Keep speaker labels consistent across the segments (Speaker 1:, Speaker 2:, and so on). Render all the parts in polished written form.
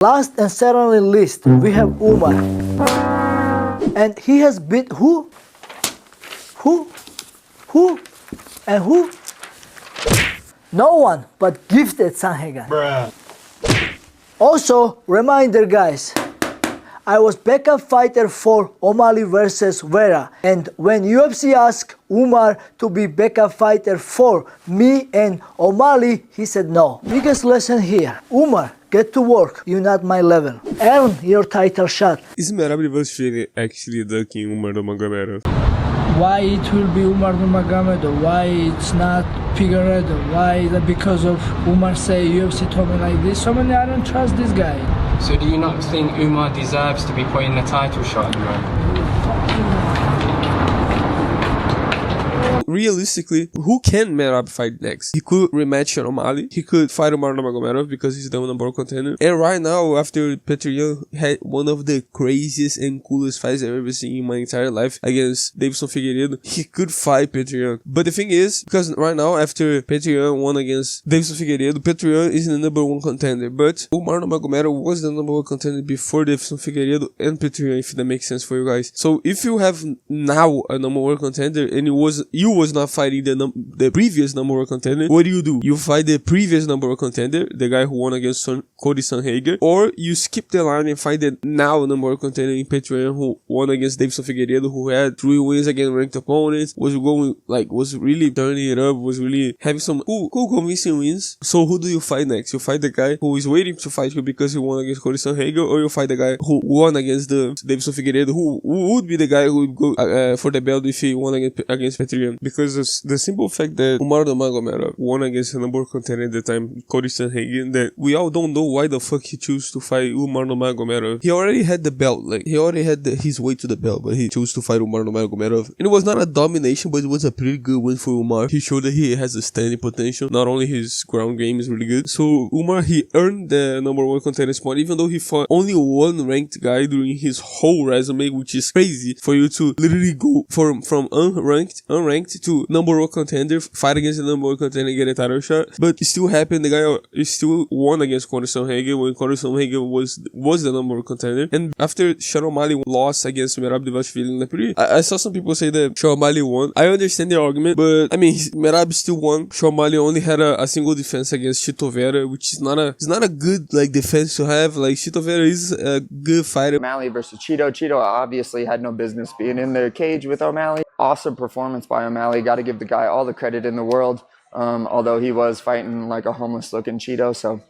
Speaker 1: Last and certainly least, we have Umar. And he has beat who? Who? And who? No one but gifted Sanhagan.
Speaker 2: Bruh.
Speaker 1: Also, reminder guys, I was backup fighter for O'Malley versus Vera, and when UFC asked Umar to be backup fighter for me and O'Malley, he said no. Biggest lesson here, Umar, get to work, you're not my level. Earn your title shot.
Speaker 3: Is Merab Dvalishvili actually ducking Umar Nurmagomedov?
Speaker 1: Why it will be Umar Nurmagomedov? Why it's not Figueredo? Why is that because of Umar say UFC told me like this? So many, I don't trust this guy.
Speaker 2: So do you not think Umar deserves to be put in the title shot at the moment?
Speaker 3: Realistically, who can Merab fight next? He could rematch O'Malley. He could fight Omar Nurmagomedov because he's the number one contender. And right now, after Petr Yan had one of the craziest and coolest fights I've ever seen in my entire life against Davidson Figueiredo, he could fight Petr Yan. But the thing is, because right now, after Petr Yan won against Davidson Figueiredo, Petr Yan is the number one contender. But Omar Nurmagomedov was the number one contender before Davidson Figueiredo and Petr Yan, if that makes sense for you guys. So if you have now a number one contender and you was not fighting the previous number one contender, what do? You fight the previous number one contender, the guy who won against Cody Sanhagen, or you skip the line and fight the now number one contender in Petr Yan, who won against Davidson Figueiredo, who had 3 wins against ranked opponents, was really turning it up, was really having some cool convincing wins. So who do you fight next? You fight the guy who is waiting to fight you because he won against Cody Sanhagen, or you fight the guy who won against the Davidson Figueiredo, who would be the guy who would go for the belt if he won against Petr Yan? Because the simple fact that Umar Nurmagomedov won against the number one contender at the time, Cody Sanhagen, that we all don't know why the fuck he chose to fight Umar Nurmagomedov. He already had the belt, like he already had his way to the belt, but he chose to fight Umar Nurmagomedov. And it was not a domination, but it was a pretty good win for Umar. He showed that he has a standing potential. Not only his ground game is really good. So Umar, he earned the number one contender spot, even though he fought only one ranked guy during his whole resume, which is crazy for you to literally go from unranked to number one contender, fight against the number one contender and get a title shot. But it still happened. The guy still won against Conor Sanhagen when Conor Sanhagen was the number one contender. And after Sean O'Malley lost against Merab Dvalishvili, I saw some people say that Sean O'Malley won. I understand the argument, but I mean, Merab still won. Sean O'Malley only had a single defense against Vera, which is not a good defense to have. Like Vera is a good fighter.
Speaker 4: O'Malley versus Cheeto obviously had no business being in the cage with O'Malley. Awesome performance by O'Malley. Got to give the guy all the credit in the world. Although he was fighting like a homeless looking Cheeto, so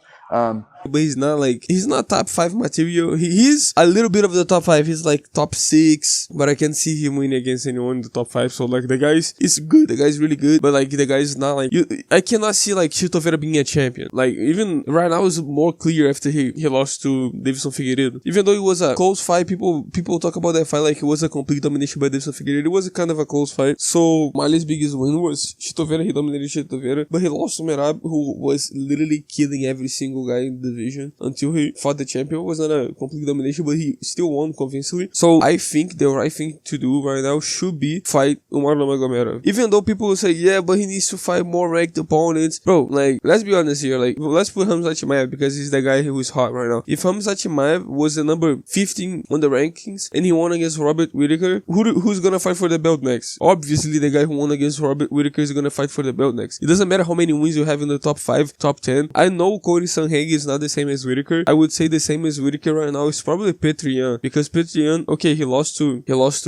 Speaker 3: but he's not top 5 material. He's a little bit of the top 5. He's like top 6, but I can't see him winning against anyone in the top 5. So like the guy's good. The guy's really good, but like the guy's not like I cannot see like Vera being a champion. Like even right now is more clear after he lost to Davidson Figueiredo. Even though it was a close fight, people talk about that fight like it was a complete domination by Davidson Figueiredo. It was a kind of a close fight. So Mali's biggest win was Vera. He dominated Vera, but he lost to Merab, who was literally killing every single guy in the division until he fought the champion. It was not a complete domination, but he still won convincingly. So I think the right thing to do right now should be fight Umar Nurmagomedov. Even though people will say, yeah, but he needs to fight more ranked opponents. Bro, like, let's be honest here. Like, let's put Khamzat Chimaev because he's the guy who is hot right now. If Khamzat Chimaev was the number 15 on the rankings and he won against Robert Whittaker, who's gonna fight for the belt next? Obviously, the guy who won against Robert Whittaker is gonna fight for the belt next. It doesn't matter how many wins you have in the top 5, top 10. I know Cody Sanhagen is not the same as Whittaker. I would say the same as Whittaker right now is probably Petr Yan, because Petr Yan, okay, he lost to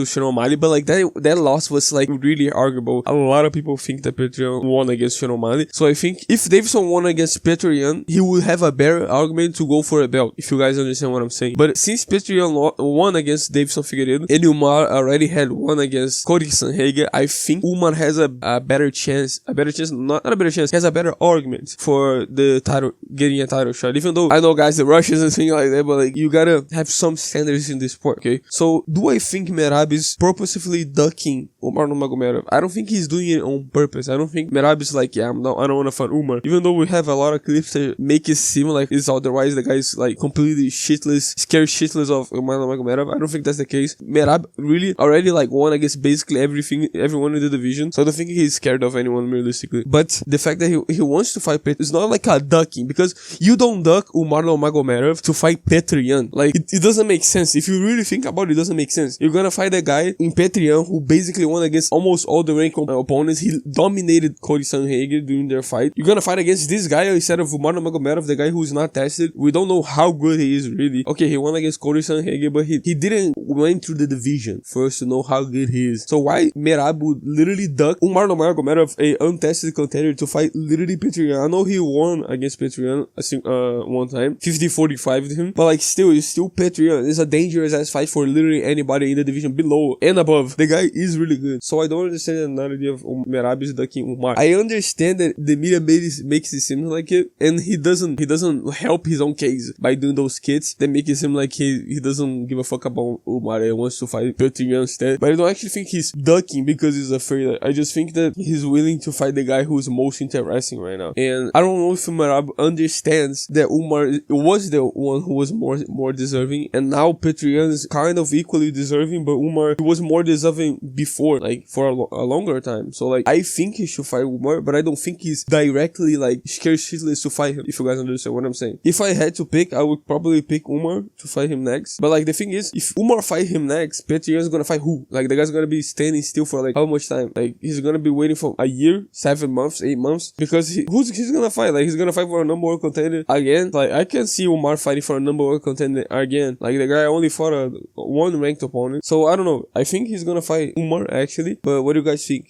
Speaker 3: Sean O'Malley, but like that loss was like really arguable. A lot of people think that Petr Yan won against Sean O'Malley. So I think if Davidson won against Petr Yan, he would have a better argument to go for a belt, if you guys understand what I'm saying. But since Petr Yan won against Davidson Figueiredo and Umar already had won against Cody Sanhagen, I think Umar has a better chance, not a better chance, he has a better argument for the title, getting a title shot. Even though I know guys, the Russians and things like that, but like you gotta have some standards in this sport, okay? So do I think Merab is purposefully ducking Omar Nurmagomedov? I don't think he's doing it on purpose. I don't think Merab is like, yeah, I don't want to fight Umar. Even though we have a lot of clips that make it seem like it's otherwise, the guy's like completely scared shitless of Omar Nurmagomedov. I don't think that's the case. Merab really already like won against basically everyone in the division, so I don't think he's scared of anyone realistically. But the fact that he wants to fight Petr is not like a ducking, because you don't duck Umar Nurmagomedov to fight Petr Yan. Like, it doesn't make sense. If you really think about it, it doesn't make sense. You're gonna fight a guy in Petr Yan who basically won against almost all the ranked opponents. He dominated Cody Sanhagen during their fight. You're gonna fight against this guy instead of Umar Nurmagomedov, the guy who's not tested. We don't know how good he is really. Okay, he won against Cody Sanhagen, but he didn't went through the division first to know how good he is. So why Merab would literally duck Umar Nurmagomedov, a untested contender, to fight literally Petr Yan? I know he won against Petr Yan one time, 50-45 with him, but like still, it's still Petr Yan. It's a dangerous ass fight for literally anybody in the division below and above. The guy is really good. So I don't understand the narrative of Merab is ducking Umar. I understand that the media makes it seem like it, and he doesn't help his own case by doing those skits that make it seem like he doesn't give a fuck about Umar and wants to fight Petr Yan instead. But I don't actually think he's ducking because he's afraid. I just think that he's willing to fight the guy who's most interesting right now. And I don't know if Merab understands that Umar was the one who was more deserving, and now Petr Yan is kind of equally deserving, but Umar was more deserving before, like for a longer time. So like I think he should fight Umar, but I don't think he's directly like scared shitless to fight him, if you guys understand what I'm saying. If I had to pick, I would probably pick Umar to fight him next. But like the thing is, if Umar fight him next, Petr Yan is gonna fight who? Like the guy's gonna be standing still for like how much time? Like he's gonna be waiting for a year, 7 months, 8 months, because he's gonna fight? Like he's gonna fight for a number one contender again? Like I can see Umar fighting for a number one contender again. Like the guy only fought a one ranked opponent. So I don't know. I think he's gonna fight Umar actually. But what do you guys think?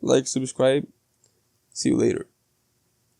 Speaker 3: Like, subscribe. See you later.